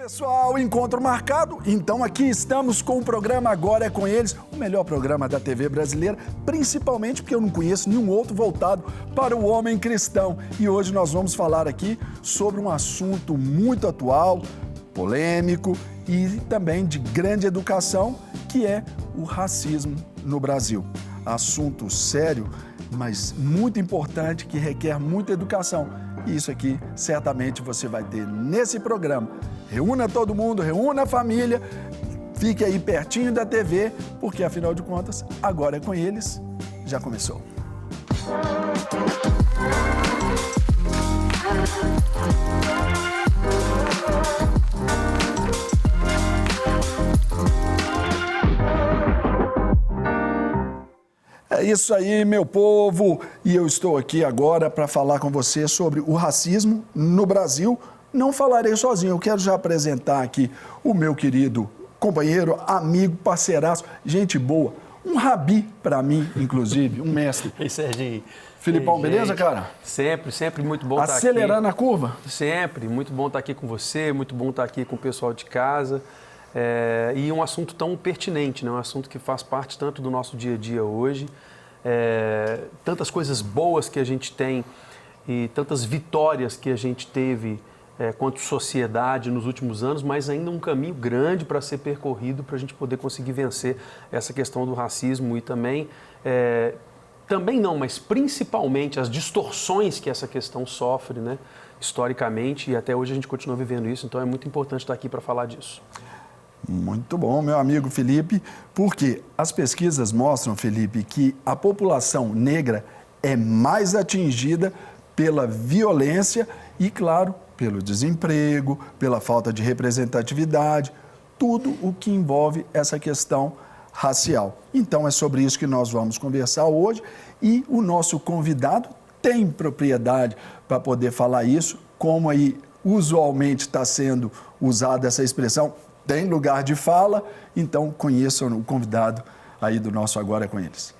Pessoal, encontro marcado, então aqui estamos com o programa Agora é com Eles, o melhor programa da TV brasileira, principalmente porque eu não conheço nenhum outro voltado para o homem cristão. E hoje nós vamos falar aqui sobre um assunto muito atual, polêmico e também de grande educação, que é o racismo no Brasil. Assunto sério, mas muito importante, que requer muita educação. E isso aqui certamente você vai ter nesse programa. Reúna todo mundo, reúna a família, fique aí pertinho da TV, porque afinal de contas, Agora é com Eles, já começou. É isso aí, meu povo, e eu estou aqui agora para falar com você sobre o racismo no Brasil. Não falarei sozinho, eu quero já apresentar aqui o meu querido companheiro, amigo, parceiraço, gente boa, um rabi para mim, inclusive, um mestre. Ei, Serginho. Filipão, Ei, beleza, gente? cara? Sempre muito bom estar aqui. Acelerando a curva? Sempre, muito bom estar aqui com você, muito bom estar aqui com o pessoal de casa. E um assunto tão pertinente, né? Um assunto que faz parte tanto do nosso dia a dia hoje, tantas coisas boas que a gente tem e tantas vitórias que a gente teve quanto sociedade nos últimos anos, mas ainda um caminho grande para ser percorrido para a gente poder conseguir vencer essa questão do racismo e também não, mas principalmente as distorções que essa questão sofre, né, historicamente, e até hoje a gente continua vivendo isso, então é muito importante estar aqui para falar disso. Muito bom, meu amigo Felipe, porque as pesquisas mostram, Felipe, que a população negra é mais atingida pela violência e, claro, pelo desemprego, pela falta de representatividade, tudo o que envolve essa questão racial. Então, é sobre isso que nós vamos conversar hoje e o nosso convidado tem propriedade para poder falar isso, como aí usualmente está sendo usada essa expressão, tem lugar de fala, então conheçam o convidado aí do nosso Agora é com Eles.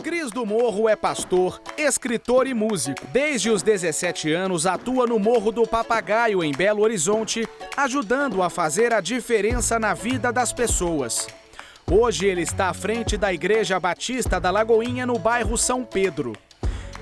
Cris do Morro é pastor, escritor e músico. Desde os 17 anos atua no Morro do Papagaio, em Belo Horizonte, ajudando a fazer a diferença na vida das pessoas. Hoje ele está à frente da Igreja Batista da Lagoinha, no bairro São Pedro.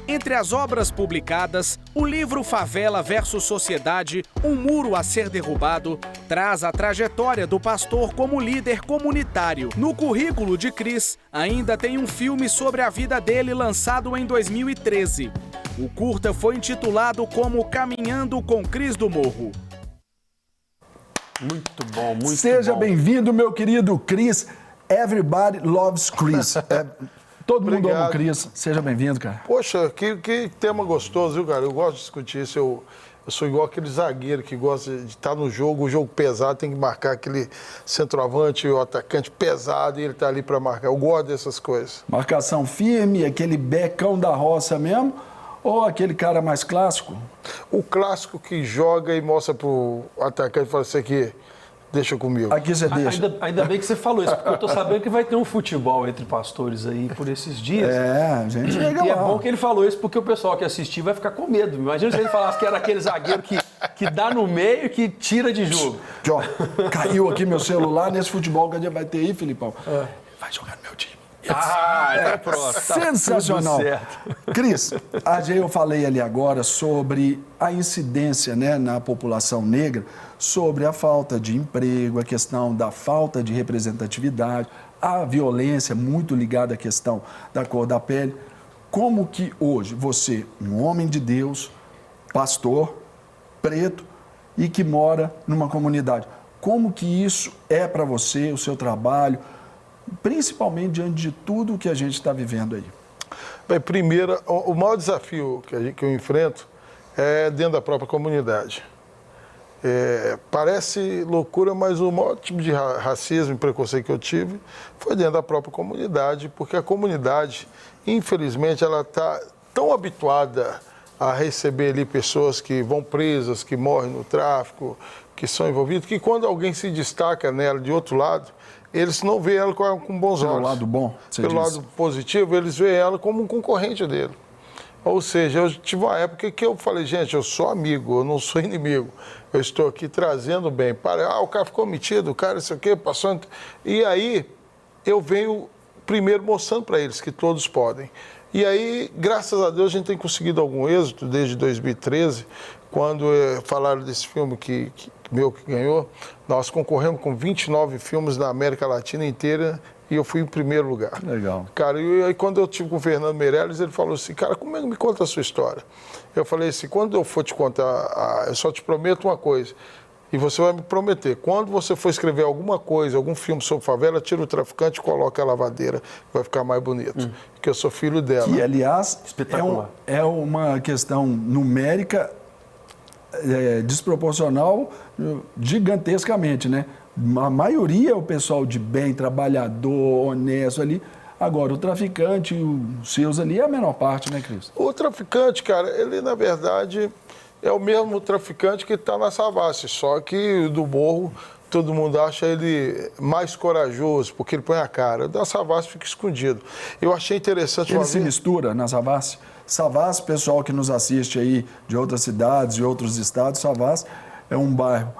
Entre as obras publicadas, o livro Favela versus Sociedade, Um Muro a Ser Derrubado, traz a trajetória do pastor como líder comunitário. No currículo de Cris, ainda tem um filme sobre a vida dele lançado em 2013. O curta foi intitulado como Caminhando com Cris do Morro. Muito bom, muito bom. Seja bem-vindo, meu querido Cris. Everybody loves Cris. Todo mundo ama o Cris. Seja bem-vindo, cara. Poxa, que tema gostoso, viu, cara? Eu gosto de discutir isso. Eu sou igual aquele zagueiro que gosta de estar no jogo, o jogo pesado, tem que marcar aquele centroavante, o atacante pesado, e ele está ali para marcar. Eu gosto dessas coisas. Marcação firme, aquele becão da roça mesmo, ou aquele cara mais clássico? O clássico que joga e mostra pro atacante e fala, isso aqui, deixa comigo. Aqui você deixa. Ainda bem que você falou isso, porque eu tô sabendo que vai ter um futebol entre pastores aí por esses dias. A gente chega lá. E é bom que ele falou isso, porque o pessoal que assistir vai ficar com medo. Imagina se ele falasse que era aquele zagueiro que dá no meio e que tira de jogo. Ó, caiu aqui meu celular, nesse futebol que a gente vai ter aí, Filipão. Vai jogar no meu time. Tá pronto. Sensacional. Tá Cris, eu falei ali agora sobre a incidência, né, na população negra, sobre a falta de emprego, a questão da falta de representatividade, a violência muito ligada à questão da cor da pele. Como que hoje você, um homem de Deus, pastor, preto e que mora numa comunidade, como que isso é para você, o seu trabalho, principalmente diante de tudo que a gente está vivendo aí? Bem, primeiro, o maior desafio que eu enfrento é dentro da própria comunidade. Parece loucura, mas o maior tipo de racismo e preconceito que eu tive foi dentro da própria comunidade, porque a comunidade, infelizmente, ela está tão habituada a receber ali pessoas que vão presas, que morrem no tráfico, que são envolvidos, que quando alguém se destaca nela de outro lado, eles não veem ela com bons olhos. Pelo lado bom, você Pelo diz. lado positivo, eles veem ela como um concorrente dele. Ou seja, eu tive uma época que eu falei, gente, eu sou amigo, eu não sou inimigo. eu estou aqui trazendo bem. O cara ficou metido, o cara isso aqui, passou... E aí, eu venho primeiro mostrando para eles que todos podem. E aí, graças a Deus, a gente tem conseguido algum êxito desde 2013, quando falaram desse filme que ganhou. Nós concorremos com 29 filmes na América Latina inteira e eu fui em primeiro lugar. Legal. Cara, e aí quando eu tive com o Fernando Meirelles, ele falou assim, cara, como é que me conta a sua história? Eu falei assim, quando eu for te contar, eu só te prometo uma coisa, e você vai me prometer, quando você for escrever alguma coisa, algum filme sobre favela, tira o traficante e coloca a lavadeira, vai ficar mais bonito, porque eu sou filho dela. Que, aliás, Espetacular. é uma questão numérica desproporcional gigantescamente, né? A maioria é o pessoal de bem, trabalhador, honesto ali. Agora, o traficante, os seus ali, é a menor parte, né, Cris? O traficante, cara, ele, na verdade, é o mesmo traficante que está na Savassi, só que do morro todo mundo acha ele mais corajoso, porque ele põe a cara. O da Savassi fica escondido. Eu achei interessante... Ele se mistura na Savassi. Savassi, pessoal que nos assiste aí de outras cidades, de outros estados, Savassi é um bairro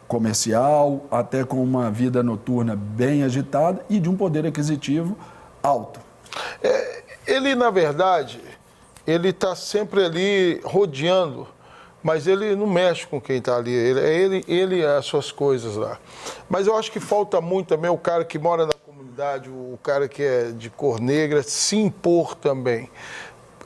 comercial, até com uma vida noturna bem agitada e de um poder aquisitivo alto. Ele, na verdade, ele está sempre ali rodeando, mas ele não mexe com quem está ali. Ele é as suas coisas lá. Mas eu acho que falta muito também o cara que mora na comunidade, o cara que é de cor negra, se impor também.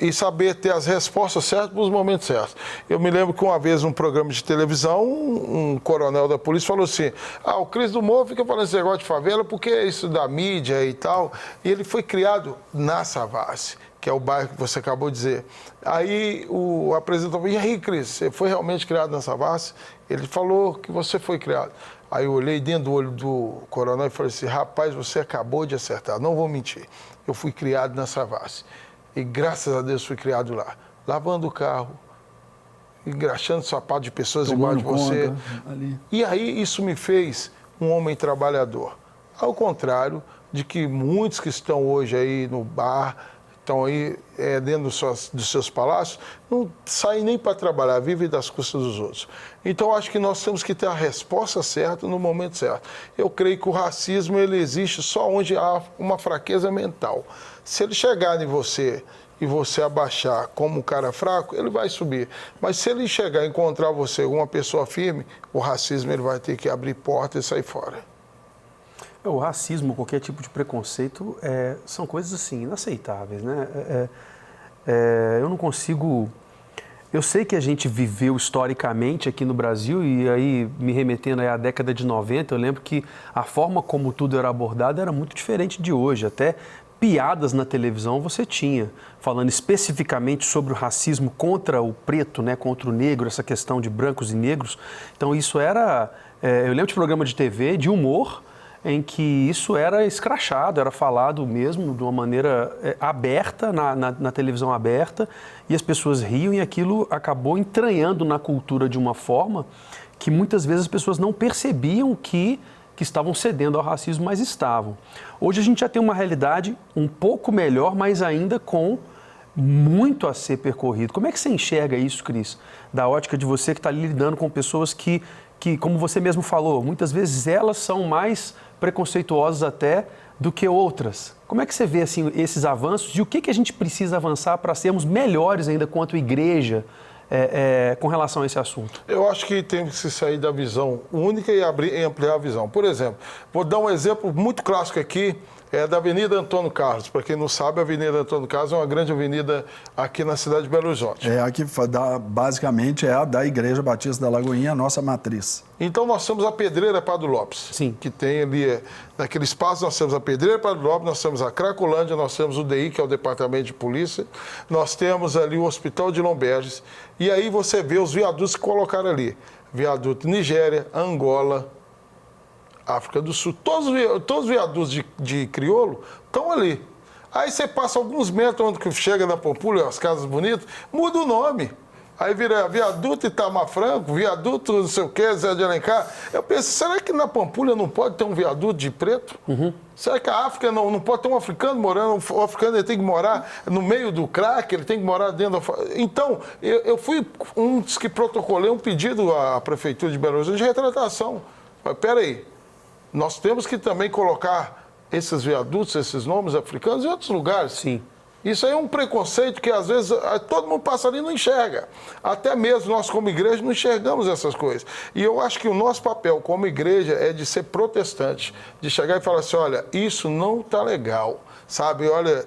E saber ter as respostas certas nos momentos certos. Eu me lembro que uma vez, num programa de televisão, um coronel da polícia falou assim, o Cris do Morro fica falando esse negócio de favela porque é isso da mídia e tal. E ele foi criado na Savassi, que é o bairro que você acabou de dizer. Aí o apresentador falou, e aí, Cris, você foi realmente criado na Savassi? Ele falou que você foi criado. Aí eu olhei dentro do olho do coronel e falei assim, rapaz, você acabou de acertar, não vou mentir. Eu fui criado na Savassi. E graças a Deus fui criado lá, lavando o carro, engraxando sapato de pessoas igual de você. Ali. E aí isso me fez um homem trabalhador. Ao contrário de que muitos que estão hoje aí no bar, estão aí dentro dos seus palácios, não saem nem para trabalhar, vivem das custas dos outros. Então acho que nós temos que ter a resposta certa no momento certo. Eu creio que o racismo ele existe só onde há uma fraqueza mental. Se ele chegar em você e você abaixar como um cara fraco, ele vai subir. Mas se ele chegar e encontrar você uma pessoa firme, o racismo ele vai ter que abrir porta e sair fora. O racismo, qualquer tipo de preconceito, são coisas assim, inaceitáveis, né? Eu não consigo... Eu sei que a gente viveu historicamente aqui no Brasil, e aí, me remetendo aí à década de 90, eu lembro que a forma como tudo era abordado era muito diferente de hoje. Até piadas na televisão você tinha, falando especificamente sobre o racismo contra o preto, né, contra o negro, essa questão de brancos e negros. Então isso era... eu lembro de programa de TV, de humor, em que isso era escrachado, era falado mesmo de uma maneira aberta, na televisão aberta, e as pessoas riam e aquilo acabou entranhando na cultura de uma forma que muitas vezes as pessoas não percebiam que estavam cedendo ao racismo, mas estavam. Hoje a gente já tem uma realidade um pouco melhor, mas ainda com muito a ser percorrido. Como é que você enxerga isso, Cris? Da ótica de você que está lidando com pessoas que, como você mesmo falou, muitas vezes elas são mais preconceituosas até do que outras. Como é que você vê assim, esses avanços e o que a gente precisa avançar para sermos melhores ainda quanto igreja com relação a esse assunto? Eu acho que tem que se sair da visão única e ampliar a visão. Por exemplo, vou dar um exemplo muito clássico aqui, da Avenida Antônio Carlos. Para quem não sabe, a Avenida Antônio Carlos é uma grande avenida aqui na cidade de Belo Horizonte. Aqui basicamente é a da Igreja Batista da Lagoinha, a nossa matriz. Então nós temos a Pedreira Padre Lopes. Sim. Que tem ali, naquele espaço nós temos a Pedreira Padre Lopes, nós temos a Cracolândia, nós temos o DI, que é o Departamento de Polícia, nós temos ali o Hospital de Lomberges, e aí você vê os viadutos que colocaram ali. Viaduto Nigéria, Angola, África do Sul, todos os viadutos de crioulo estão ali. Aí você passa alguns metros onde chega na Pampulha, as casas bonitas, muda o nome. Aí vira viaduto Itamar Franco, viaduto não sei o quê, Zé de Alencar. Eu penso, será que na Pampulha não pode ter um viaduto de preto? Será que a África não pode ter um africano morando? O africano ele tem que morar no meio do crack, ele tem que morar dentro da... Então, eu fui um dos que protocolei um pedido à Prefeitura de Belo Horizonte de retratação. Mas, peraí, nós temos que também colocar esses viadutos, esses nomes africanos em outros lugares. Sim. Isso aí é um preconceito que, às vezes, todo mundo passa ali e não enxerga. Até mesmo nós, como igreja, não enxergamos essas coisas. E eu acho que o nosso papel como igreja é de ser protestante, de chegar e falar assim, olha, isso não está legal, sabe? Olha,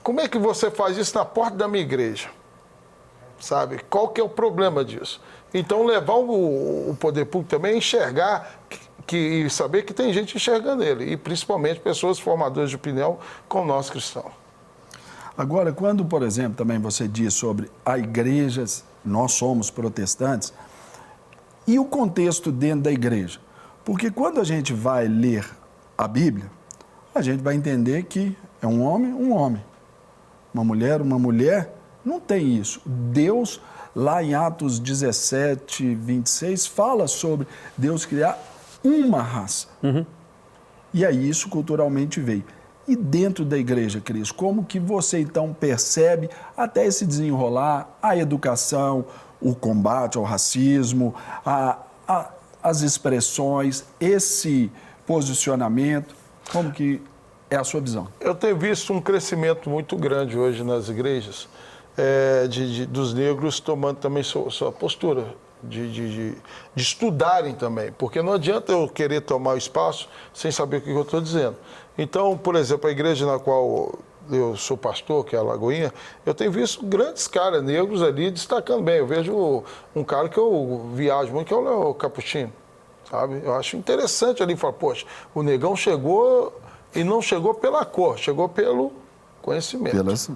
como é que você faz isso na porta da minha igreja? Sabe? Qual que é o problema disso? Então, levar o poder público também a enxergar e saber que tem gente enxergando ele, e principalmente pessoas formadoras de opinião como nós cristãos. Agora, quando, por exemplo, também você diz sobre a igreja, nós somos protestantes, e o contexto dentro da igreja? Porque quando a gente vai ler a Bíblia, a gente vai entender que é um homem, uma mulher, não tem isso. Deus, lá em Atos 17, 26, fala sobre Deus criar uma raça. E aí isso culturalmente veio. E dentro da igreja, Cris, como que você então percebe até esse desenrolar, a educação, o combate ao racismo, as expressões, esse posicionamento, como que é a sua visão? Eu tenho visto um crescimento muito grande hoje nas igrejas, dos negros tomando também sua postura, de estudarem também, porque não adianta eu querer tomar o espaço sem saber o que eu estou dizendo. Então, por exemplo, a igreja na qual eu sou pastor, que é a Lagoinha, eu tenho visto grandes caras negros ali destacando bem. Eu vejo um cara que eu viajo muito, que é o Léo Capuchino, sabe? Eu acho interessante ali, falar, poxa, o negão chegou e não chegou pela cor, chegou pelo conhecimento. Pelas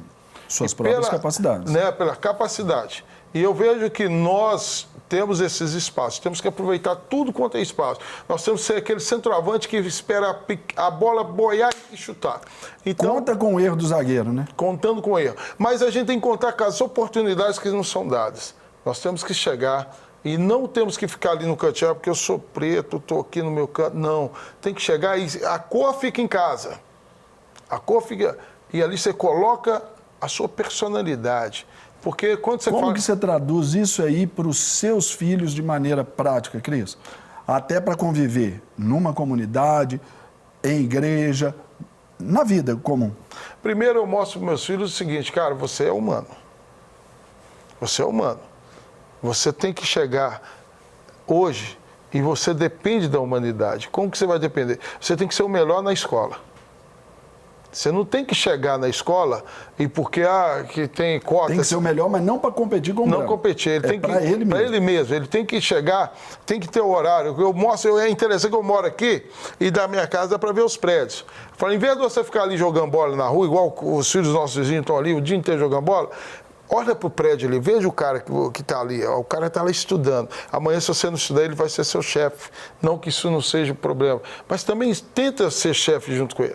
suas próprias capacidades. Né, pela capacidade. E eu vejo que nós temos esses espaços, temos que aproveitar tudo quanto é espaço. Nós temos que ser aquele centroavante que espera a bola boiar e chutar. Então, conta com o erro do zagueiro, né? Contando com o erro. Mas a gente tem que contar com as oportunidades que nos são dadas. Nós temos que chegar e não temos que ficar ali no cantinho, porque eu sou preto, estou aqui no meu canto. Não, tem que chegar e a cor fica em casa. A cor fica... E ali você coloca a sua personalidade. Porque quando você Como que você traduz isso aí para os seus filhos de maneira prática, Cris? Até para conviver numa comunidade, em igreja, na vida comum. Primeiro eu mostro para meus filhos o seguinte, cara, você é humano. Você é humano. Você tem que chegar hoje e você depende da humanidade. Como que você vai depender? Você tem que ser o melhor na escola. Você não tem que chegar na escola e porque que tem cota... Tem que ser o melhor, mas não para competir com o Não competir, ele tem que... para ele mesmo. Para ele mesmo, ele tem que chegar, tem que ter o horário. Eu mostro, é interessante que eu moro aqui e da minha casa dá para ver os prédios. Eu falo, em vez de você ficar ali jogando bola na rua, igual os filhos dos nossos vizinhos estão ali o dia inteiro jogando bola, olha para o prédio ali, veja o cara que está ali, o cara está lá estudando. Amanhã, se você não estudar, ele vai ser seu chefe. Não que isso não seja um problema, mas também tenta ser chefe junto com ele.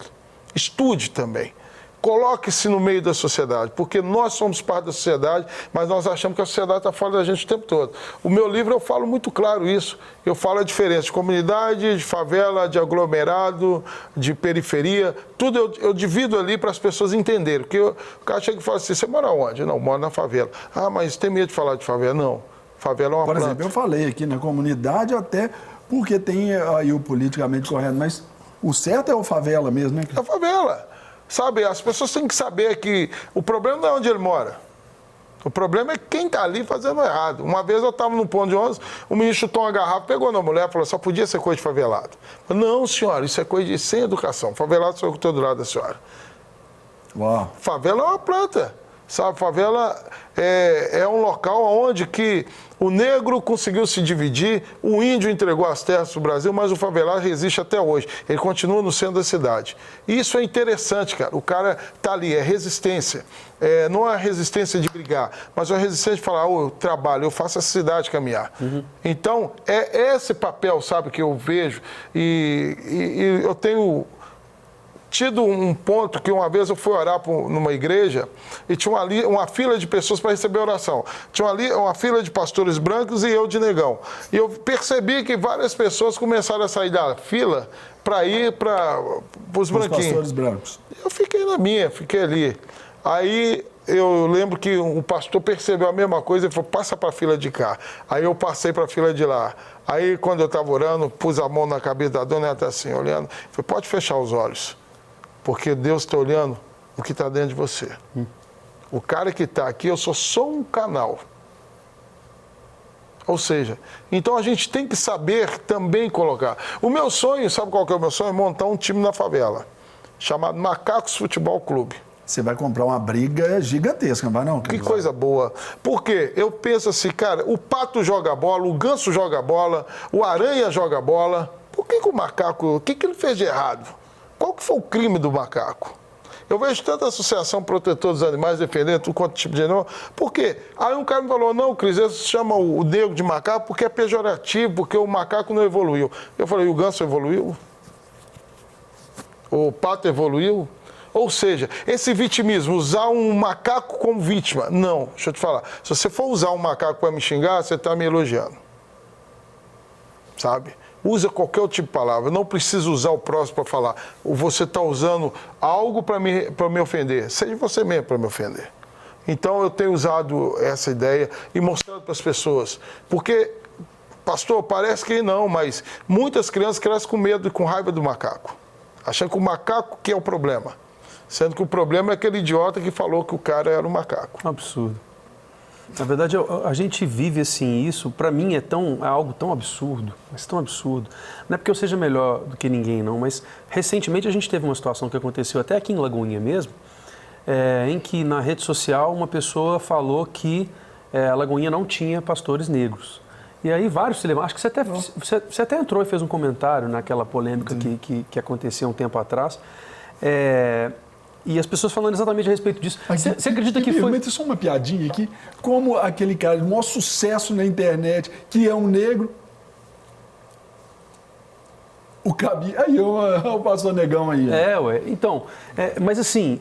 Estude também. Coloque-se no meio da sociedade, porque nós somos parte da sociedade, mas nós achamos que a sociedade está fora da gente o tempo todo. O meu livro eu falo muito claro isso. Eu falo a diferença de comunidade, de favela, de aglomerado, de periferia. Tudo eu divido ali para as pessoas entenderem. Porque o cara chega e fala assim, você mora onde? Não, moro na favela. Ah, mas tem medo de falar de favela? Não. Favela é uma planta. Por exemplo, eu falei aqui na comunidade até porque tem aí o politicamente correto, mas o certo é o favela mesmo, né? É a favela. Sabe, as pessoas têm que saber que o problema não é onde ele mora. O problema é quem está ali fazendo errado. Uma vez eu estava num ponto de ônibus, o menino chutou uma garrafa, pegou na mulher e falou, só podia ser coisa de favelado. Eu falei, não, senhora, isso é coisa de sem educação. Favelado sou eu que estou do lado da senhora. Uau. Favela é uma planta. Sabe, favela é um local onde que o negro conseguiu se dividir, o índio entregou as terras para o Brasil, mas o favelado resiste até hoje. Ele continua no centro da cidade. E isso é interessante, cara. O cara está ali, é resistência. Não é resistência de brigar, mas é a resistência de falar, eu trabalho, eu faço a cidade caminhar. Então, é esse papel, sabe, que eu vejo. E eu tenho tido um ponto que uma vez eu fui orar numa igreja e tinha uma fila de pessoas para receber oração. Tinha ali uma fila de pastores brancos e eu de negão. E eu percebi que várias pessoas começaram a sair da fila para ir para os branquinhos. Pastores brancos. Eu fiquei na minha, fiquei ali. Aí eu lembro que um pastor percebeu a mesma coisa e falou, passa para a fila de cá. Aí eu passei para a fila de lá. Aí quando eu estava orando, pus a mão na cabeça da dona e ela está assim, olhando. Falei, pode fechar os olhos. Porque Deus está olhando o que está dentro de você. O cara que está aqui, eu sou só um canal. Ou seja, então a gente tem que saber também colocar. O meu sonho, sabe qual que é o meu sonho? É montar um time na favela, chamado Macacos Futebol Clube. Você vai comprar uma briga gigantesca, não vai não? Que coisa boa. Porque eu penso assim, cara, o pato joga bola, o ganso joga bola, o aranha joga bola. Por que o macaco, o que ele fez de errado? Qual que foi o crime do macaco? Eu vejo tanta associação protetor dos animais defendendo tudo quanto tipo de animal. Por quê? Aí um cara me falou, não, Cris, eles chamam o negro de macaco porque é pejorativo, porque o macaco não evoluiu. Eu falei, o ganso evoluiu? O pato evoluiu? Ou seja, esse vitimismo, usar um macaco como vítima. Não, deixa eu te falar. Se você for usar um macaco para me xingar, você está me elogiando. Sabe? Usa qualquer outro tipo de palavra. Não precisa usar o próximo para falar. Ou você está usando algo para me ofender. Seja você mesmo para me ofender. Então eu tenho usado essa ideia e mostrado para as pessoas. Porque, pastor, parece que não, mas muitas crianças crescem com medo e com raiva do macaco. Achando que o macaco que é o problema. Sendo que o problema é aquele idiota que falou que o cara era um macaco. Absurdo. Na verdade, a gente vive assim, isso para mim é algo tão absurdo, mas tão absurdo. Não é porque eu seja melhor do que ninguém, não, mas recentemente a gente teve uma situação que aconteceu até aqui em Lagoinha mesmo, em que na rede social uma pessoa falou que a Lagoinha não tinha pastores negros. E aí vários se levantaram, acho que você até entrou e fez um comentário naquela polêmica que aconteceu um tempo atrás. E as pessoas falando exatamente a respeito disso. Você acredita que foi... Só uma piadinha aqui. Como aquele cara de maior sucesso na internet, que é um negro... O Cabi... Aí, o pastor negão aí. Então, mas assim,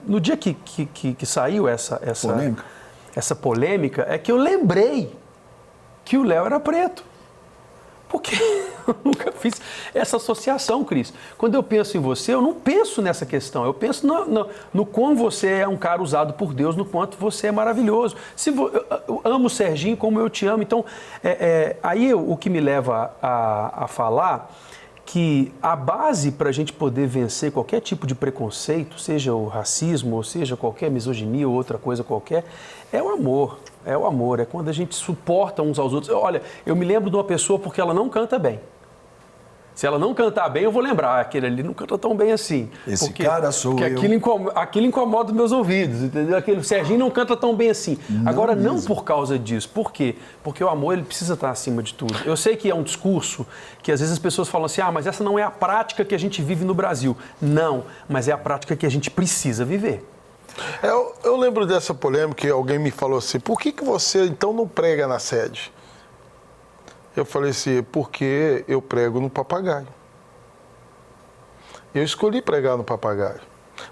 no dia que saiu essa polêmica, é que eu lembrei que o Léo era preto. Porque eu nunca fiz essa associação, Cris. Quando eu penso em você, eu não penso nessa questão. Eu penso no quão você é um cara usado por Deus, no quanto você é maravilhoso. Eu amo o Serginho como eu te amo. Então, aí o que me leva a falar que a base para a gente poder vencer qualquer tipo de preconceito, seja o racismo, ou seja qualquer misoginia ou outra coisa qualquer, é o amor. É o amor, é quando a gente suporta uns aos outros. Olha, eu me lembro de uma pessoa porque ela não canta bem. Se ela não cantar bem, eu vou lembrar, aquele ali não canta tão bem assim. Cara sou eu. Aquilo incomoda os meus ouvidos, entendeu? Aquele Serginho não canta tão bem assim. Agora, não por causa disso. Por quê? Porque o amor, ele precisa estar acima de tudo. Eu sei que é um discurso que às vezes as pessoas falam assim, mas essa não é a prática que a gente vive no Brasil. Não, mas é a prática que a gente precisa viver. Eu lembro dessa polêmica que alguém me falou assim, por que você então não prega na sede? Eu falei assim, porque eu prego no Papagaio. Eu escolhi pregar no Papagaio.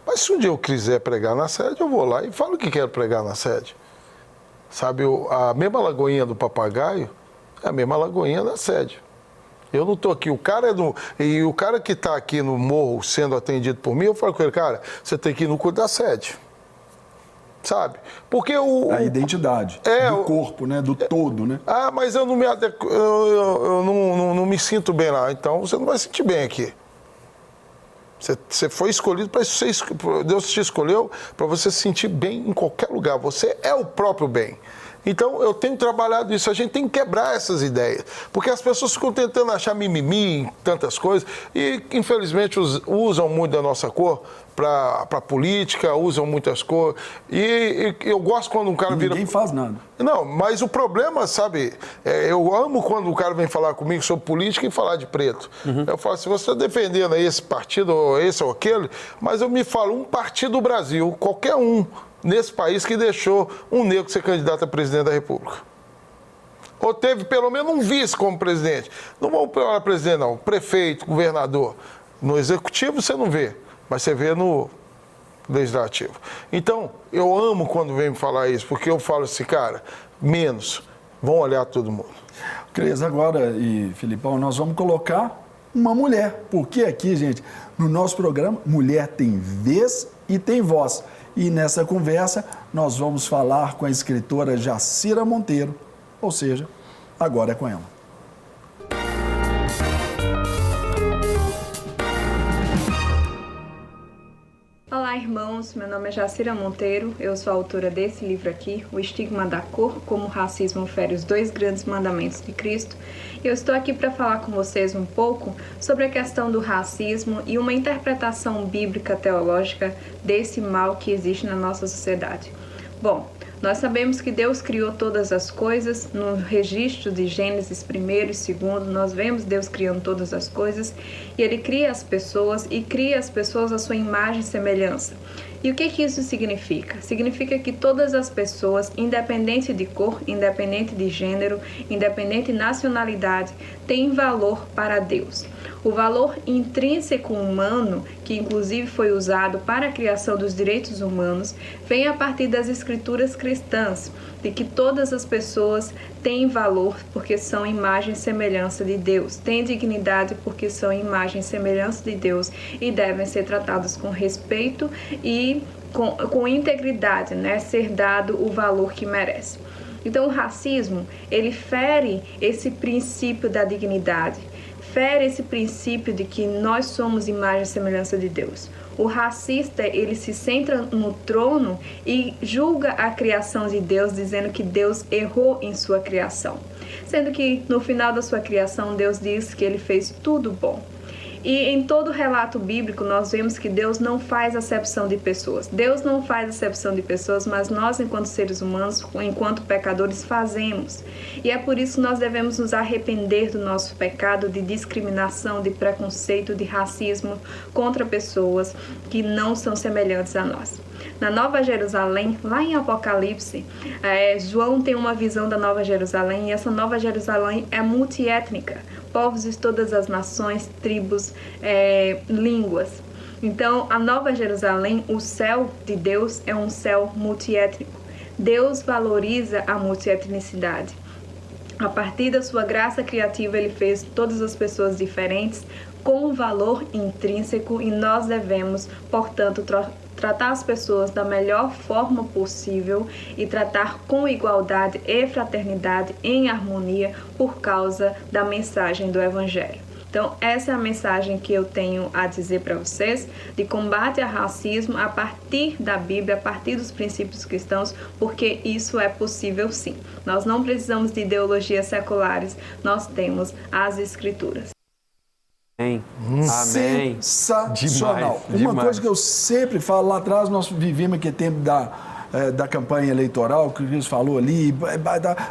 Mas se um dia eu quiser pregar na sede, eu vou lá e falo que quero pregar na sede. Sabe, a mesma Lagoinha do Papagaio é a mesma Lagoinha da sede. Eu não estou aqui, o cara que está aqui no morro sendo atendido por mim, eu falo com ele, cara, você tem que ir no culto da sede. Sabe? Porque a identidade do corpo, né? Do todo, né? Mas eu não me eu não me sinto bem lá. Então você não vai sentir bem aqui. Você foi escolhido para isso. Deus te escolheu para você se sentir bem em qualquer lugar. Você é o próprio bem. Então, eu tenho trabalhado isso. A gente tem que quebrar essas ideias. Porque as pessoas ficam tentando achar mimimi em tantas coisas e, infelizmente, usam muito da nossa cor para política, usam muitas cores. E eu gosto quando um cara vira... Ninguém faz nada. Não, mas o problema, sabe, eu amo quando o cara vem falar comigo sobre política e falar de preto. Eu falo assim, você está defendendo aí esse partido, ou esse ou aquele, mas eu me falo, um partido do Brasil, qualquer um, nesse país que deixou um negro ser candidato a presidente da República. Ou teve pelo menos um vice como presidente. Não vamos para presidente, não. Prefeito, governador. No executivo você não vê, mas você vê no legislativo. Então, eu amo quando vem me falar isso, porque eu falo assim, cara, menos, vão olhar todo mundo. Cris, agora e Filipão, nós vamos colocar uma mulher, porque aqui, gente, no nosso programa, mulher tem vez e tem voz. E nessa conversa, nós vamos falar com a escritora Jacira Monteiro, ou seja, agora é com ela. Olá, irmãos. Meu nome é Jacira Monteiro. Eu sou a autora desse livro aqui, O Estigma da Cor, como o racismo fere os 2 grandes mandamentos de Cristo. Eu estou aqui para falar com vocês um pouco sobre a questão do racismo e uma interpretação bíblica teológica desse mal que existe na nossa sociedade. Bom, nós sabemos que Deus criou todas as coisas. No registro de Gênesis 1 e 2, nós vemos Deus criando todas as coisas e Ele cria as pessoas e cria as pessoas à sua imagem e semelhança. E o que isso significa? Significa que todas as pessoas, independente de cor, independente de gênero, independente de nacionalidade, têm valor para Deus. O valor intrínseco humano, que inclusive foi usado para a criação dos direitos humanos, vem a partir das escrituras cristãs, de que todas as pessoas têm valor porque são imagem e semelhança de Deus, têm dignidade porque são imagem e semelhança de Deus e devem ser tratados com respeito e com integridade, né? Ser dado o valor que merece. Então o racismo, ele fere esse princípio da dignidade, fere esse princípio de que nós somos imagem e semelhança de Deus. O racista, ele se centra no trono e julga a criação de Deus, dizendo que Deus errou em sua criação. Sendo que no final da sua criação, Deus diz que ele fez tudo bom. E em todo relato bíblico, nós vemos que Deus não faz acepção de pessoas. Deus não faz acepção de pessoas, mas nós, enquanto seres humanos, enquanto pecadores, fazemos. E é por isso que nós devemos nos arrepender do nosso pecado de discriminação, de preconceito, de racismo contra pessoas que não são semelhantes a nós. Na Nova Jerusalém, lá em Apocalipse, João tem uma visão da Nova Jerusalém e essa Nova Jerusalém é multiétnica, povos de todas as nações, tribos, línguas. Então, a Nova Jerusalém, o céu de Deus é um céu multiétnico. Deus valoriza a multietnicidade. A partir da sua graça criativa, ele fez todas as pessoas diferentes com um valor intrínseco e nós devemos, portanto, tratar as pessoas da melhor forma possível e tratar com igualdade e fraternidade em harmonia por causa da mensagem do Evangelho. Então, essa é a mensagem que eu tenho a dizer para vocês, de combate ao racismo a partir da Bíblia, a partir dos princípios cristãos, porque isso é possível sim. Nós não precisamos de ideologias seculares, nós temos as Escrituras. Amém. Amém. Sensacional. Demais. Uma coisa que eu sempre falo, lá atrás nós vivemos aquele tempo da campanha eleitoral, que o Cris falou ali,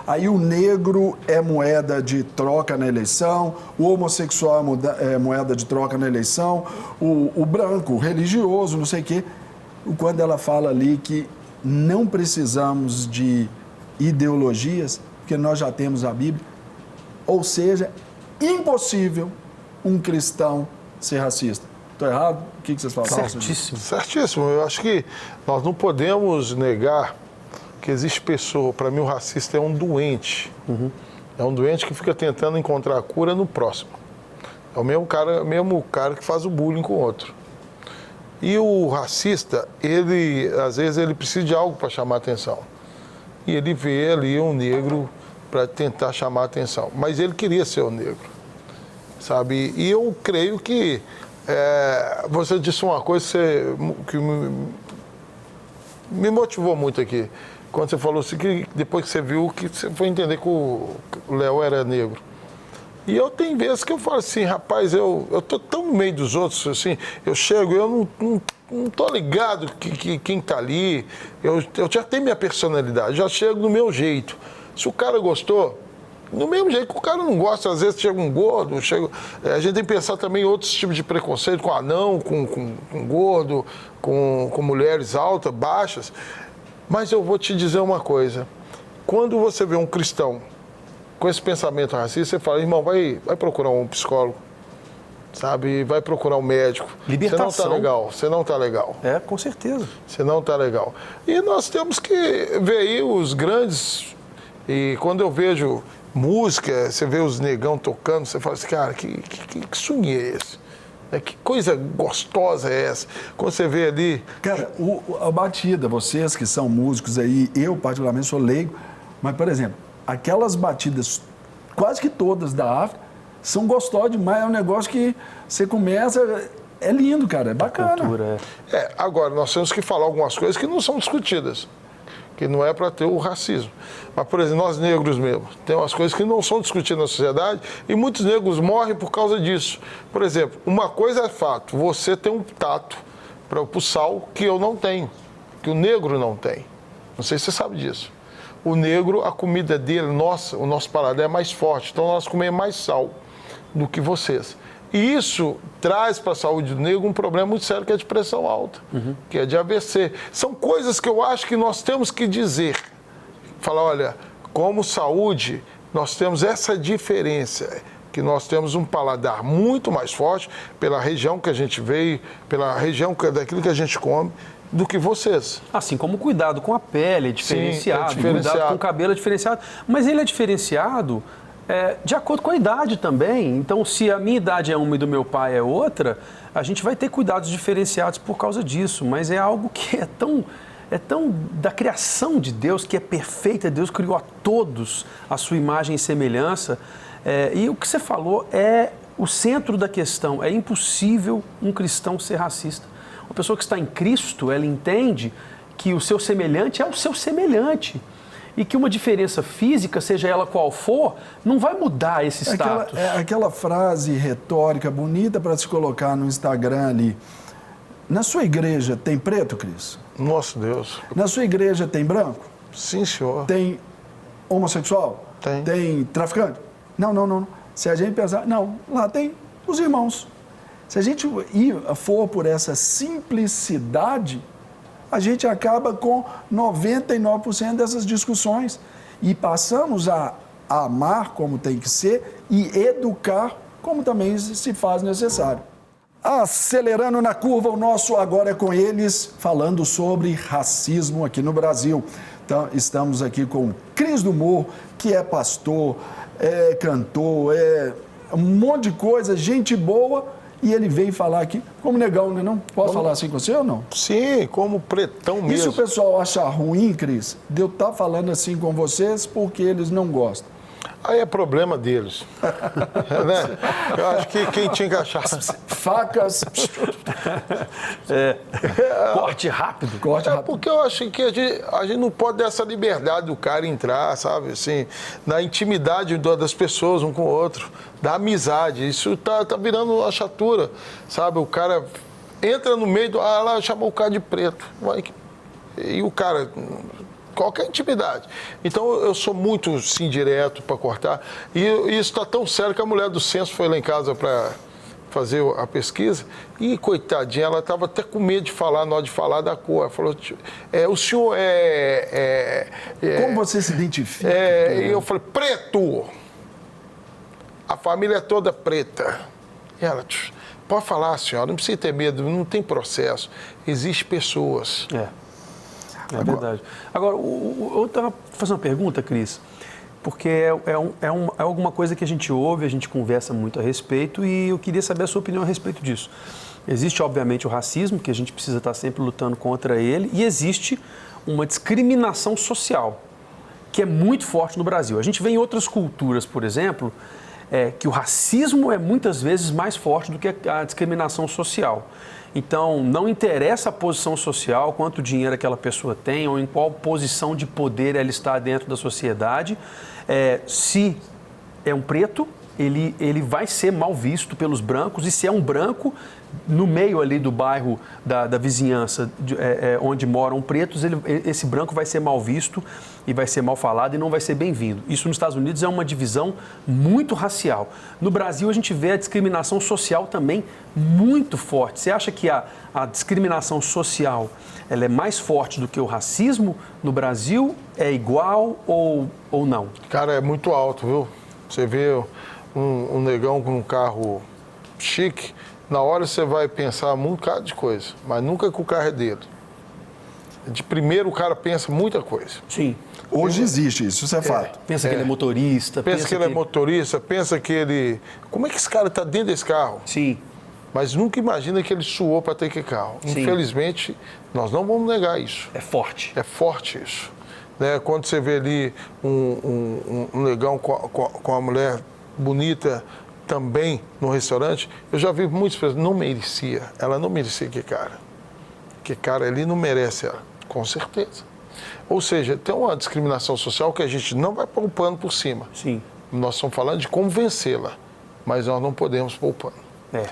aí o negro é moeda de troca na eleição, o homossexual é moeda de troca na eleição, o branco, o religioso, não sei o quê. Quando ela fala ali que não precisamos de ideologias, porque nós já temos a Bíblia, ou seja, impossível um cristão ser racista. Estou errado? O que vocês falam? Certíssimo. Certíssimo. Eu acho que nós não podemos negar que existe pessoa. Para mim, o racista é um doente. Uhum. É um doente que fica tentando encontrar a cura no próximo. É o mesmo cara que faz o bullying com o outro. E o racista, às vezes, ele precisa de algo para chamar a atenção. E ele vê ali um negro para tentar chamar a atenção. Mas ele queria ser o negro. Sabe? E eu creio que você disse uma coisa que me motivou muito aqui. Quando você falou assim, que depois que você viu, que você foi entender que o Léo era negro. E eu tenho vezes que eu falo assim, rapaz, eu tô tão no meio dos outros, assim, eu chego, eu não tô ligado que quem tá ali, eu já tenho minha personalidade, já chego do meu jeito. Se o cara gostou, do mesmo jeito que o cara não gosta, às vezes chega um gordo, a gente tem que pensar também em outros tipos de preconceito, com anão, com gordo, com mulheres altas, baixas. Mas eu vou te dizer uma coisa, quando você vê um cristão com esse pensamento racista, você fala, irmão, vai procurar um psicólogo. sabe? Vai procurar um médico. Libertação. Você não tá legal, você não tá legal. É, com certeza. Você não tá legal. E nós temos que ver aí os grandes... E quando eu vejo música, você vê os negão tocando, você fala assim, cara, que swing é esse? Que coisa gostosa é essa? Quando você vê ali... Cara, a batida, vocês que são músicos aí, eu particularmente sou leigo, mas, por exemplo, aquelas batidas, quase que todas da África, são gostosas demais, é um negócio que você começa... É lindo, cara, é bacana. Cultura, agora, nós temos que falar algumas coisas que não são discutidas, que não é para ter o racismo. Mas, por exemplo, nós negros mesmo, tem umas coisas que não são discutidas na sociedade e muitos negros morrem por causa disso. Por exemplo, uma coisa é fato, você tem um tato para o sal que eu não tenho, que o negro não tem. Não sei se você sabe disso. O negro, a comida dele, o nosso paladar é mais forte, então nós comemos mais sal do que vocês. E isso traz para a saúde do negro um problema muito sério, que é de pressão alta, que é de AVC. São coisas que eu acho que nós temos que dizer. Falar, olha, como saúde, nós temos essa diferença, que nós temos um paladar muito mais forte pela região que a gente veio, pela região daquilo que a gente come, do que vocês. Assim como o cuidado com a pele é diferenciado, Sim, é diferenciado. Cuidado com o cabelo é diferenciado. Mas ele é diferenciado de acordo com a idade também. Então, se a minha idade é uma e do meu pai é outra, a gente vai ter cuidados diferenciados por causa disso. Mas é algo que é tão da criação de Deus, que é perfeita. Deus criou a todos a sua imagem e semelhança. E o que você falou é o centro da questão. É impossível um cristão ser racista. Uma pessoa que está em Cristo, ela entende que o seu semelhante é o seu semelhante. E que uma diferença física, seja ela qual for, não vai mudar esse status. Aquela frase retórica bonita para se colocar no Instagram ali. Na sua igreja tem preto, Cris? Nossa Deus. Na sua igreja tem branco? Sim, senhor. Tem homossexual? Tem. Tem traficante? Não. Se a gente pensar, não, lá tem os irmãos. Se a gente for por essa simplicidade, a gente acaba com 99% dessas discussões e passamos a amar como tem que ser e educar como também se faz necessário. Acelerando na curva, o nosso Agora é com Eles, falando sobre racismo aqui no Brasil. Então, estamos aqui com Cris do Morro, que é pastor, é cantor, é um monte de coisa, gente boa. E ele veio falar aqui como negão, né? Não posso falar assim com você ou não? Sim, como pretão mesmo. E se o pessoal achar ruim, Cris, de eu estar falando assim com vocês porque eles não gostam? Aí é problema deles. Né? Eu acho que quem tinha que achar... Facas... Corte rápido. Corte rápido. Porque eu acho que a gente não pode dar essa liberdade do cara entrar, sabe? Assim, na intimidade das pessoas um com o outro, da amizade. Isso tá virando uma chatura, sabe? O cara entra no meio lá chamou o cara de preto. E o cara... Qualquer intimidade. Então, eu sou muito, sim, direto para cortar. E isso está tão sério que a mulher do censo foi lá em casa para fazer a pesquisa e, coitadinha, ela estava até com medo de falar, na hora de falar da cor. Ela falou, o senhor Como você se identifica? E eu falei, preto! A família é toda preta. E ela, pode falar, senhora, não precisa ter medo, não tem processo. Existem pessoas. É verdade. Agora, eu estava fazendo uma pergunta, Cris, porque é alguma coisa que a gente ouve, a gente conversa muito a respeito e eu queria saber a sua opinião a respeito disso. Existe, obviamente, o racismo, que a gente precisa estar sempre lutando contra ele, e existe uma discriminação social, que é muito forte no Brasil. A gente vê em outras culturas, por exemplo, que o racismo é muitas vezes mais forte do que a discriminação social. Então, não interessa a posição social, quanto dinheiro aquela pessoa tem ou em qual posição de poder ela está dentro da sociedade. Se é um preto, ele vai ser mal visto pelos brancos, e se é um branco, no meio ali do bairro da vizinhança onde moram pretos, esse branco vai ser mal visto e vai ser mal falado e não vai ser bem-vindo. Isso nos Estados Unidos é uma divisão muito racial. No Brasil, a gente vê a discriminação social também muito forte. Você acha que a discriminação social ela é mais forte do que o racismo no Brasil? É igual ou não? Cara, é muito alto, viu? Você vê um negão com um carro chique, na hora você vai pensar um bocado de coisa, mas nunca que o carro é dele. De primeiro o cara pensa muita coisa. Sim. Hoje existe isso é fato. Pensa que ele é motorista. Pensa que ele é motorista, pensa que ele... Como é que esse cara está dentro desse carro? Sim. Mas nunca imagina que ele suou para ter que carro. Sim. Infelizmente, nós não vamos negar isso. É forte. É forte isso. Né? Quando você vê ali um negão com uma mulher bonita também no restaurante, eu já vi muitas pessoas, não merecia. Ela não merecia que cara. Que cara ali não merece ela, com certeza. Ou seja, tem uma discriminação social que a gente não vai pôr o pano por cima. Sim. Nós estamos falando de como vencê-la, mas nós não podemos pôr o pano. É.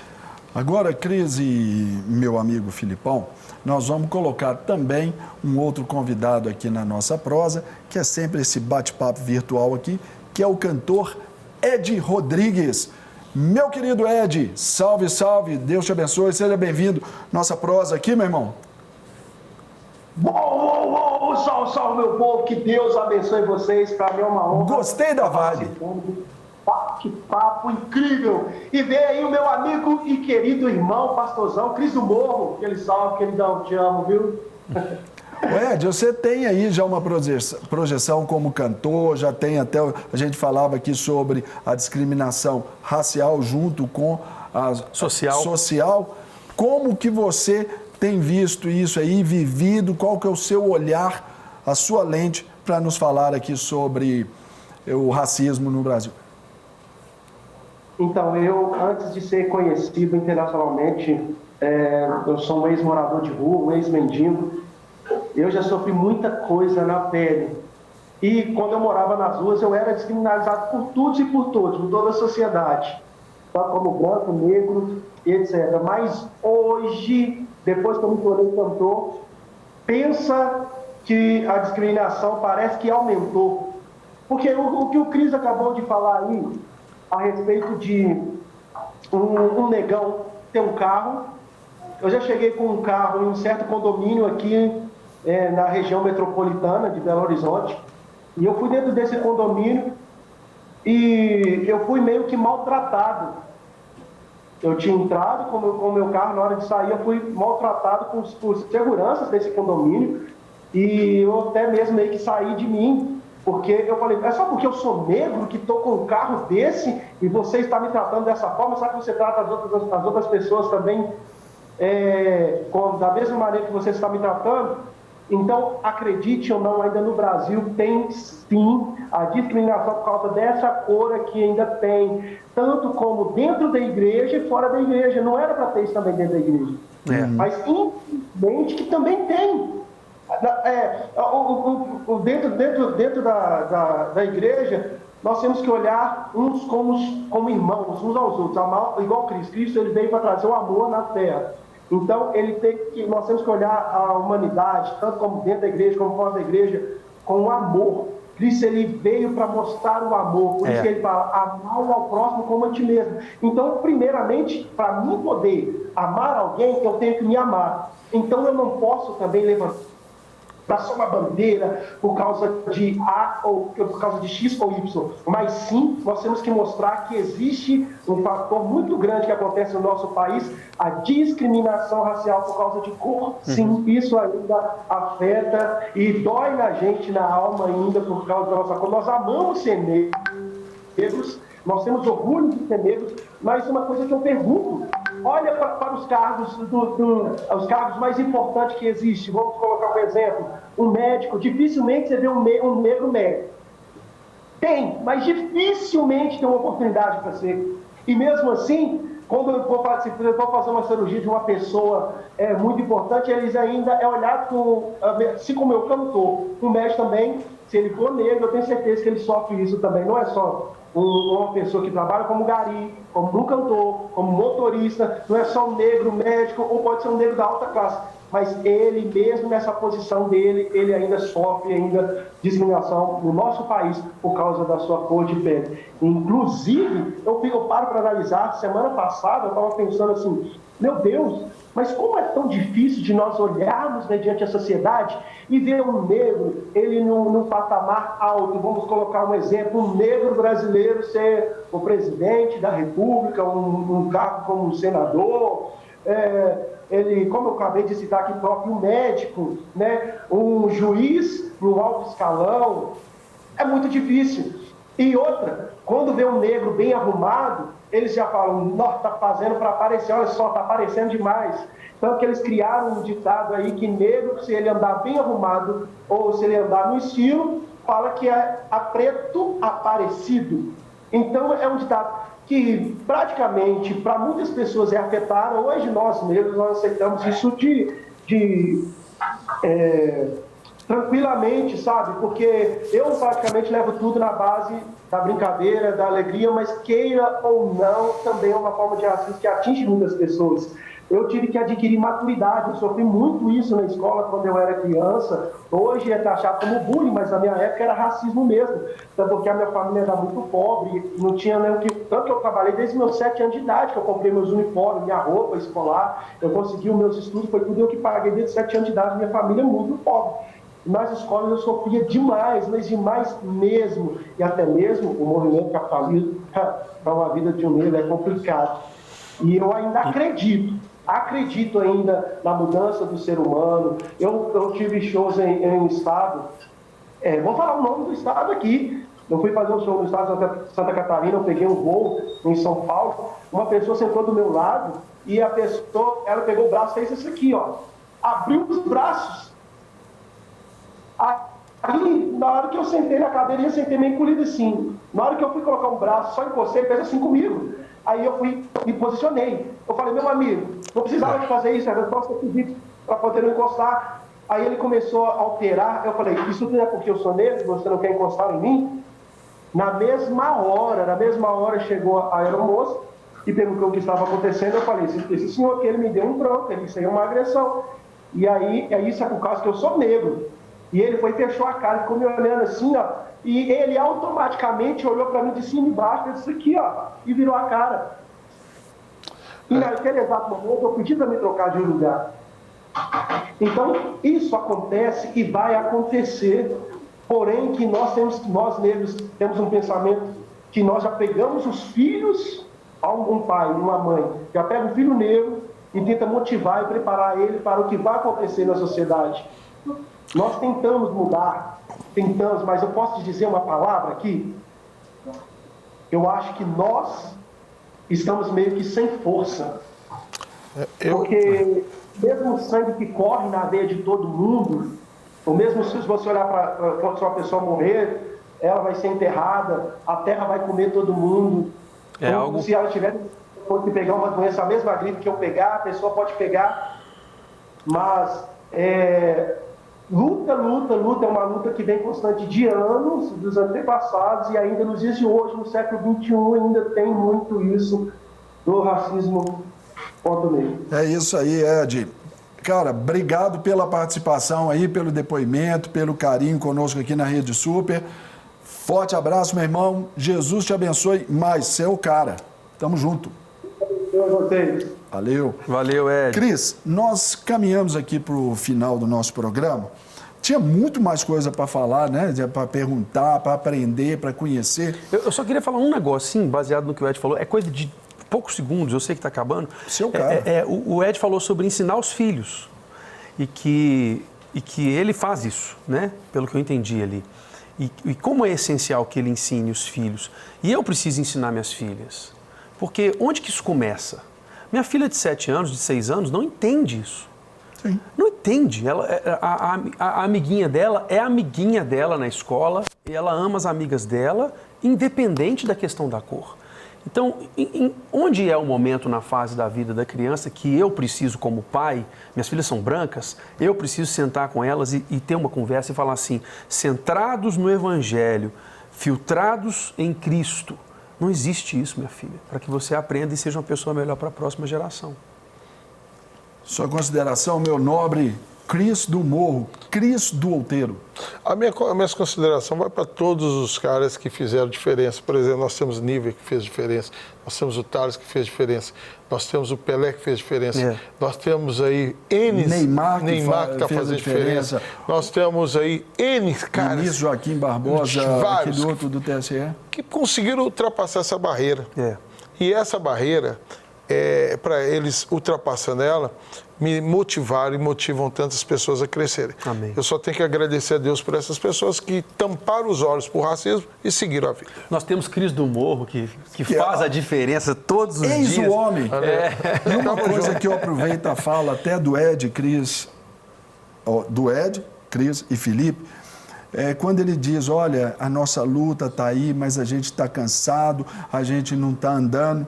Agora, Cris e meu amigo Filipão, nós vamos colocar também um outro convidado aqui na nossa prosa, que é sempre esse bate-papo virtual aqui, que é o cantor Ed Rodrigues. Meu querido Ed, salve, salve, Deus te abençoe, seja bem-vindo. Nossa prosa aqui, meu irmão. Salve, salve, meu povo, que Deus abençoe vocês, para mim é uma honra. Gostei da vibe. Que papo incrível! E vem aí o meu amigo e querido irmão, pastorzão, Cris do Morro, aquele salve, queridão, te amo, viu? Ed, você tem aí já uma projeção como cantor, já tem até, a gente falava aqui sobre a discriminação racial junto com a social. Como que você tem visto isso aí, vivido, qual que é o seu olhar, a sua lente, para nos falar aqui sobre o racismo no Brasil? Então, eu, antes de ser conhecido internacionalmente, eu sou um ex-morador de rua, um ex-mendigo. Eu já sofri muita coisa na pele. E quando eu morava nas ruas, eu era discriminado por todos e por todos, por toda a sociedade. Só como branco, negro, etc. Mas hoje, depois que eu me tornei cantor, pensa que a discriminação parece que aumentou. Porque o que o Cris acabou de falar aí, a respeito de um negão ter um carro. Eu já cheguei com um carro em um certo condomínio aqui na região metropolitana de Belo Horizonte. E eu fui dentro desse condomínio e eu fui meio que maltratado. Eu tinha entrado com o meu carro, na hora de sair eu fui maltratado por seguranças desse condomínio. E eu até mesmo meio que saí de mim. Porque eu falei, é só porque eu sou negro que estou com um carro desse e você está me tratando dessa forma, sabe que você trata as outras pessoas também da mesma maneira que você está me tratando? Então, acredite ou não, ainda no Brasil tem sim a discriminação por causa dessa cor aqui, ainda tem, tanto como dentro da igreja e fora da igreja. Não era para ter isso também dentro da igreja. Mas, infelizmente, que também tem. Dentro da igreja, nós temos que olhar uns como irmãos, uns aos outros, amar, igual Cristo ele veio para trazer o amor na terra. Então, nós temos que olhar a humanidade, tanto como dentro da igreja, como fora da igreja, com o amor. Cristo ele veio para mostrar o amor, por isso que ele fala, amar ao próximo como a ti mesmo. Então, primeiramente, para mim poder amar alguém, eu tenho que me amar. Então, eu não posso também levantar só uma bandeira por causa de A ou por causa de X ou Y, mas sim, nós temos que mostrar que existe um fator muito grande que acontece no nosso país, a discriminação racial por causa de cor. Sim, isso ainda afeta e dói na gente, na alma ainda, por causa da nossa cor. Nós amamos ser negros, nós temos orgulho de ser negros, mas uma coisa que eu pergunto, olha para os cargos, os cargos mais importantes que existem. Vamos colocar um exemplo. Um médico, dificilmente você vê um negro médico. Tem, mas dificilmente tem uma oportunidade para ser. E mesmo assim, quando eu vou fazer uma cirurgia de uma pessoa muito importante, eles ainda olhado assim como eu cantor. Um médico também, se ele for negro, eu tenho certeza que ele sofre isso também. Não é só uma pessoa que trabalha como gari, como um cantor, como motorista, não é só um negro médico, ou pode ser um negro da alta classe, mas ele mesmo nessa posição dele, ele ainda sofre discriminação no nosso país por causa da sua cor de pele. Inclusive, eu paro para analisar, semana passada eu estava pensando assim, meu Deus, Mas como é tão difícil de nós olharmos mediante a sociedade e ver um negro, ele num patamar alto, vamos colocar um exemplo, um negro brasileiro ser o presidente da República, um cargo como um senador, ele, como eu acabei de citar aqui próprio, um médico, né, um juiz no alto escalão, é muito difícil. E outra, quando vê um negro bem arrumado, eles já falam, nossa, tá fazendo para aparecer, olha só, tá aparecendo demais. Então que eles criaram um ditado aí que negro, se ele andar bem arrumado ou se ele andar no estilo, fala que é a preto aparecido. Então é um ditado que praticamente para muitas pessoas é afetado. Hoje nós negros nós aceitamos isso tranquilamente, sabe? Porque eu praticamente levo tudo na base da brincadeira, da alegria, mas queira ou não, também é uma forma de racismo que atinge muitas pessoas. Eu tive que adquirir maturidade, eu sofri muito isso na escola quando eu era criança. Hoje é taxado como bullying, mas na minha época era racismo mesmo. Até porque a minha família era muito pobre, não tinha nem o que... Tanto que eu trabalhei desde meus 7 anos de idade, que eu comprei meus uniformes, minha roupa escolar, eu consegui os meus estudos, foi tudo eu que paguei desde 7 anos de idade, minha família é muito pobre. Nas escolas eu sofria demais, mas demais mesmo. E até mesmo o movimento capitalista para uma vida de um negro é complicado. E eu ainda acredito ainda na mudança do ser humano. Eu tive shows em estado, vou falar o nome do estado aqui. Eu fui fazer um show no estado de Santa Catarina, eu peguei um voo em São Paulo, uma pessoa sentou do meu lado e a pessoa, ela pegou o braço e fez isso aqui, ó, abriu os braços. Aí, na hora que eu sentei na cadeirinha, eu sentei meio encolhido assim. Na hora que eu fui colocar um braço, só encostei, ele fez assim comigo. Aí eu fui, me posicionei. Eu falei, meu amigo, não precisava de fazer isso, era só você pedir para poder não encostar. Aí ele começou a alterar. Eu falei, isso não é porque eu sou negro, você não quer encostar em mim? Na mesma hora chegou a aeromoça e perguntou o que estava acontecendo. Eu falei, esse senhor aqui, ele me deu um bronco, isso aí é uma agressão. E aí, isso é por causa que eu sou negro. E ele foi, fechou a cara, ficou me olhando assim, ó. E ele automaticamente olhou para mim de cima e embaixo, disse aqui, ó, e virou a cara. E naquele exato momento eu pedi para me trocar de lugar. Então, isso acontece e vai acontecer, porém que nós negros temos um pensamento que nós já pegamos os filhos, um pai e uma mãe, já pega um filho negro e tenta motivar e preparar ele para o que vai acontecer na sociedade. Nós tentamos mudar, mas eu posso te dizer uma palavra aqui? Eu acho que nós estamos meio que sem força. Porque mesmo o sangue que corre na veia de todo mundo, ou mesmo se você olhar para quando uma pessoa morrer, ela vai ser enterrada, a terra vai comer todo mundo. Se ela tiver que pegar uma doença, a mesma gripe que eu pegar, a pessoa pode pegar, mas luta é uma luta que vem constante de anos, dos antepassados, e ainda nos dias de hoje, no século XXI, ainda tem muito isso do racismo contra o negro. É isso aí, Ed. Cara, obrigado pela participação aí, pelo depoimento, pelo carinho conosco aqui na Rede Super. Forte abraço, meu irmão. Jesus te abençoe mais. Você é o cara. Tamo junto. Valeu. Valeu, Ed. Cris, nós caminhamos aqui para o final do nosso programa. Tinha muito mais coisa para falar, né? Para perguntar, para aprender, para conhecer. Eu só queria falar um negocinho, baseado no que o Ed falou. É coisa de poucos segundos, eu sei que está acabando. Seu cara. O Ed falou sobre ensinar os filhos. E que ele faz isso, né? Pelo que eu entendi ali. E como é essencial que ele ensine os filhos. E eu preciso ensinar minhas filhas. Porque onde que isso começa? Minha filha de 7 anos, de 6 anos, não entende isso. Sim. Não entende. A amiguinha dela é amiguinha dela na escola e ela ama as amigas dela, independente da questão da cor. Então, onde é o momento na fase da vida da criança que eu preciso, como pai, minhas filhas são brancas, eu preciso sentar com elas e ter uma conversa e falar assim, centrados no Evangelho, filtrados em Cristo. Não existe isso, minha filha, para que você aprenda e seja uma pessoa melhor para a próxima geração. Sua consideração, meu nobre Cris do Morro, Cris do Outeiro. A minha consideração vai para todos os caras que fizeram diferença. Por exemplo, nós temos Níver, que fez diferença. Nós temos o Thales, que fez diferença. Nós temos o Pelé, que fez diferença. Nós temos aí N. Neymar que está fazendo diferença. Nós temos aí N caras. Ministro Joaquim Barbosa, aqui do TSE. Que conseguiram ultrapassar essa barreira. E essa barreira, para eles ultrapassando ela, me motivaram e motivam tantas pessoas a crescerem. Amém. Eu só tenho que agradecer a Deus por essas pessoas que tamparam os olhos por racismo e seguiram a vida. Nós temos Cris do Morro, que faz a diferença todos os dias. Eis o homem. E uma coisa que eu aproveito a fala até do Ed, Cris e Felipe, quando ele diz, olha, a nossa luta está aí, mas a gente está cansado, a gente não está andando.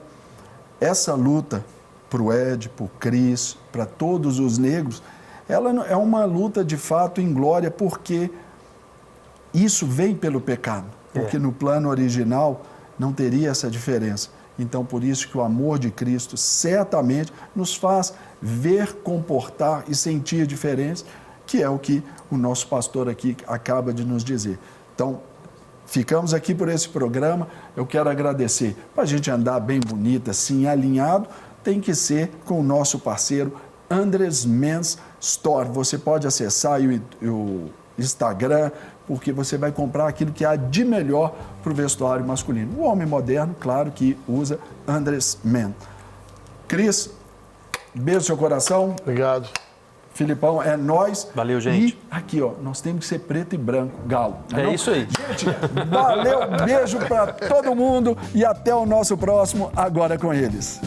Essa luta para o Ed, para o Cris, para todos os negros, ela é uma luta de fato em glória, porque isso vem pelo pecado, porque no plano original não teria essa diferença. Então, por isso que o amor de Cristo certamente nos faz ver, comportar e sentir diferença, que é o que o nosso pastor aqui acaba de nos dizer. Então, ficamos aqui por esse programa. Eu quero agradecer. Para a gente andar bem bonito, assim, alinhado, tem que ser com o nosso parceiro Andres Men's Store. Você pode acessar o Instagram, porque você vai comprar aquilo que há de melhor para o vestuário masculino. O homem moderno, claro que usa Andres Men. Cris, beijo no seu coração. Obrigado. Filipão, é nóis. Valeu, gente. E aqui, ó, nós temos que ser preto e branco, galo. É isso aí. Gente, valeu, beijo para todo mundo e até o nosso próximo Agora com Eles.